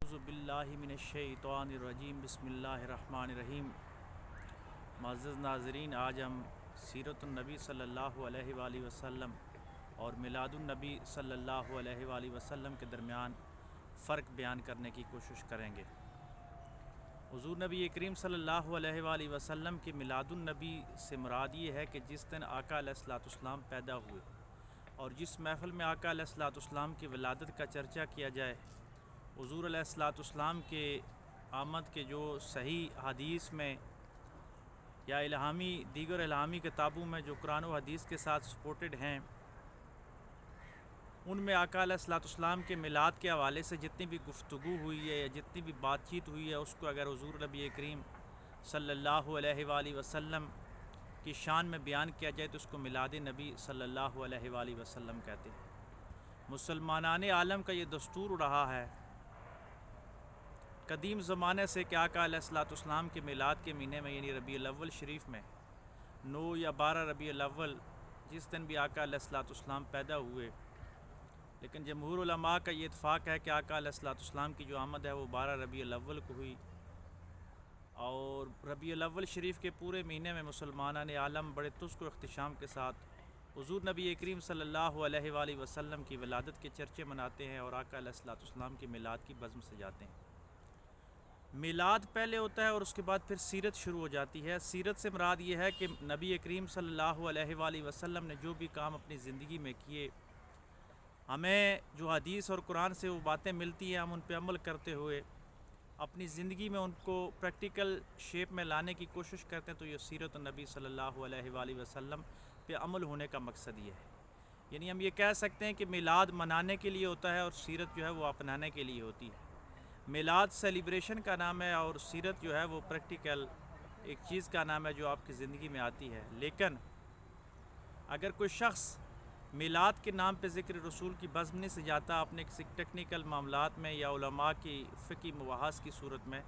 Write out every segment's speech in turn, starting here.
اعوذ باللہ من الشیطان الرجیم بسم اللہ الرحمن الرحیم۔ معزز ناظرین، آج ہم سیرت النبی صلی اللہ علیہ وآلہ وسلم اور میلاد النبی صلی اللہ علیہ وآلہ وسلم کے درمیان فرق بیان کرنے کی کوشش کریں گے۔ حضور نبی کریم صلی اللہ علیہ وآلہ وسلم کی میلاد النبی سے مراد یہ ہے کہ جس دن آقا علیہ الصلوۃ والسلام پیدا ہوئے، اور جس محفل میں آقا علیہ الصلوۃ والسلام کی ولادت کا چرچا کیا جائے، حضور علیہ الصلوۃ والسلام کے آمد کے جو صحیح حدیث میں یا دیگر الہامی کتابوں میں جو قرآن و حدیث کے ساتھ سپورٹڈ ہیں، ان میں آقا علیہ الصلوۃ والسلام کے میلاد کے حوالے سے جتنی بھی گفتگو ہوئی ہے یا جتنی بھی بات چیت ہوئی ہے، اس کو اگر حضور نبی کریم صلی اللہ علیہ وآلہ وسلم کی شان میں بیان کیا جائے تو اس کو میلاد نبی صلی اللہ علیہ وآلہ وسلم کہتے ہیں۔ مسلمانان عالم کا یہ دستور رہا ہے قدیم زمانے سے کہ آقا علیہ الصلوۃ والسلام کے میلاد کے مہینے میں یعنی ربیع الاول شریف میں 9 یا 12 ربیع الاول، جس دن بھی آقا علیہ الصلوۃ والسلام پیدا ہوئے، لیکن جمہور علماء کا یہ اتفاق ہے کہ آقا علیہ الصلوۃ والسلام کی جو آمد ہے وہ 12 ربیع الاول کو ہوئی، اور ربیع الاول شریف کے پورے مہینے میں مسلمانان عالم بڑے تذک و اختشام کے ساتھ حضور نبی کریم صلی اللہ علیہ وآلہ وسلم کی ولادت کے چرچے مناتے ہیں اور آقا علیہ الصلوۃ والسلام کی میلاد کی بزم سجاتے ہیں۔ میلاد پہلے ہوتا ہے اور اس کے بعد پھر سیرت شروع ہو جاتی ہے۔ سیرت سے مراد یہ ہے کہ نبی کریم صلی اللہ علیہ وآلہ وسلم نے جو بھی کام اپنی زندگی میں کیے، ہمیں جو حدیث اور قرآن سے وہ باتیں ملتی ہیں، ہم ان پہ عمل کرتے ہوئے اپنی زندگی میں ان کو پریکٹیکل شیپ میں لانے کی کوشش کرتے ہیں، تو یہ سیرت النبی صلی اللہ علیہ وآلہ وسلم پہ عمل ہونے کا مقصد یہ ہے۔ یعنی ہم یہ کہہ سکتے ہیں کہ میلاد منانے کے لیے ہوتا ہے اور سیرت جو ہے وہ اپنانے کے لیے ہوتی ہے۔ میلاد سیلیبریشن کا نام ہے اور سیرت جو ہے وہ پریکٹیکل ایک چیز کا نام ہے جو آپ کی زندگی میں آتی ہے۔ لیکن اگر کوئی شخص میلاد کے نام پہ ذکر رسول کی بزم نہیں سجاتا اپنے کسی ٹیکنیکل معاملات میں یا علماء کی فقہی مباحث کی صورت میں،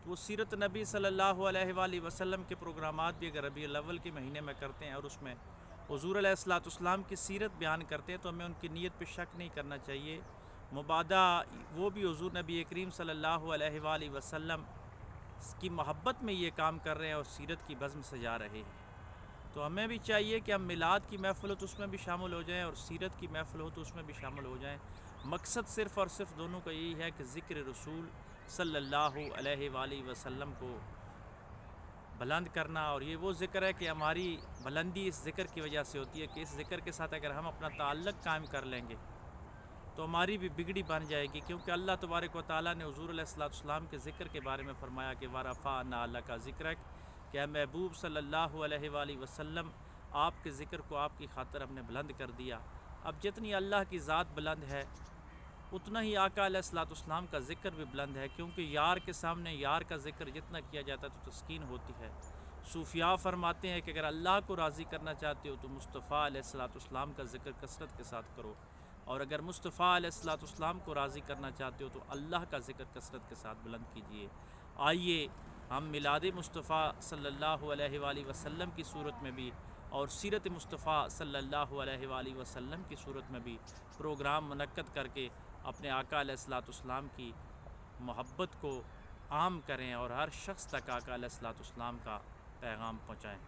تو وہ سیرت نبی صلی اللہ علیہ وآلہ وسلم کے پروگرامات بھی اگر ربیع الاول کے مہینے میں کرتے ہیں اور اس میں حضور علیہ الصلوۃ والسلام کی سیرت بیان کرتے ہیں، تو ہمیں ان کی نیت پہ شک نہیں کرنا چاہیے۔ مبادہ وہ بھی حضور نبی کریم صلی اللہ علیہ وآلہ وسلم کی محبت میں یہ کام کر رہے ہیں اور سیرت کی بزم سجا رہے ہیں، تو ہمیں بھی چاہیے کہ ہم میلاد کی محفل ہو تو اس میں بھی شامل ہو جائیں اور سیرت کی محفل ہو تو اس میں بھی شامل ہو جائیں۔ مقصد صرف اور صرف دونوں کا یہی ہے کہ ذکر رسول صلی اللہ علیہ وآلہ وسلم کو بلند کرنا، اور یہ وہ ذکر ہے کہ ہماری بلندی اس ذکر کی وجہ سے ہوتی ہے کہ اس ذکر کے ساتھ اگر ہم اپنا تعلق قائم کر لیں گے تو ہماری بھی بگڑی بن جائے گی، کیونکہ اللہ تبارک و تعالیٰ نے حضور علیہ الصلوۃ والسلام کے ذکر کے بارے میں فرمایا کہ وَرَفَعْنَا لَكَ ذِكْرَكَ، کہ اے محبوب صلی اللہ علیہ وآلہ وسلم، آپ کے ذکر کو آپ کی خاطر ہم نے بلند کر دیا۔ اب جتنی اللہ کی ذات بلند ہے اتنا ہی آقا علیہ الصلوۃ والسلام کا ذکر بھی بلند ہے، کیونکہ یار کے سامنے یار کا ذکر جتنا کیا جاتا ہے تو تسکین ہوتی ہے۔ صوفیاء فرماتے ہیں کہ اگر اللہ کو راضی کرنا چاہتے ہو تو مصطفیٰ علیہ الصلوۃ والسلام کا ذکر کثرت کے ساتھ کرو، اور اگر مصطفیٰ علیہ الصلوۃ والسلام کو راضی کرنا چاہتے ہو تو اللہ کا ذکر کثرت کے ساتھ بلند کیجیے۔ آئیے ہم میلاد مصطفیٰ صلی اللہ علیہ وآلہ وسلم کی صورت میں بھی اور سیرت مصطفیٰ صلی اللہ علیہ وآلہ وسلم کی صورت میں بھی پروگرام منعقد کر کے اپنے آقا علیہ الصلوۃ والسلام کی محبت کو عام کریں اور ہر شخص تک آقا علیہ الصلوۃ والسلام کا پیغام پہنچائیں۔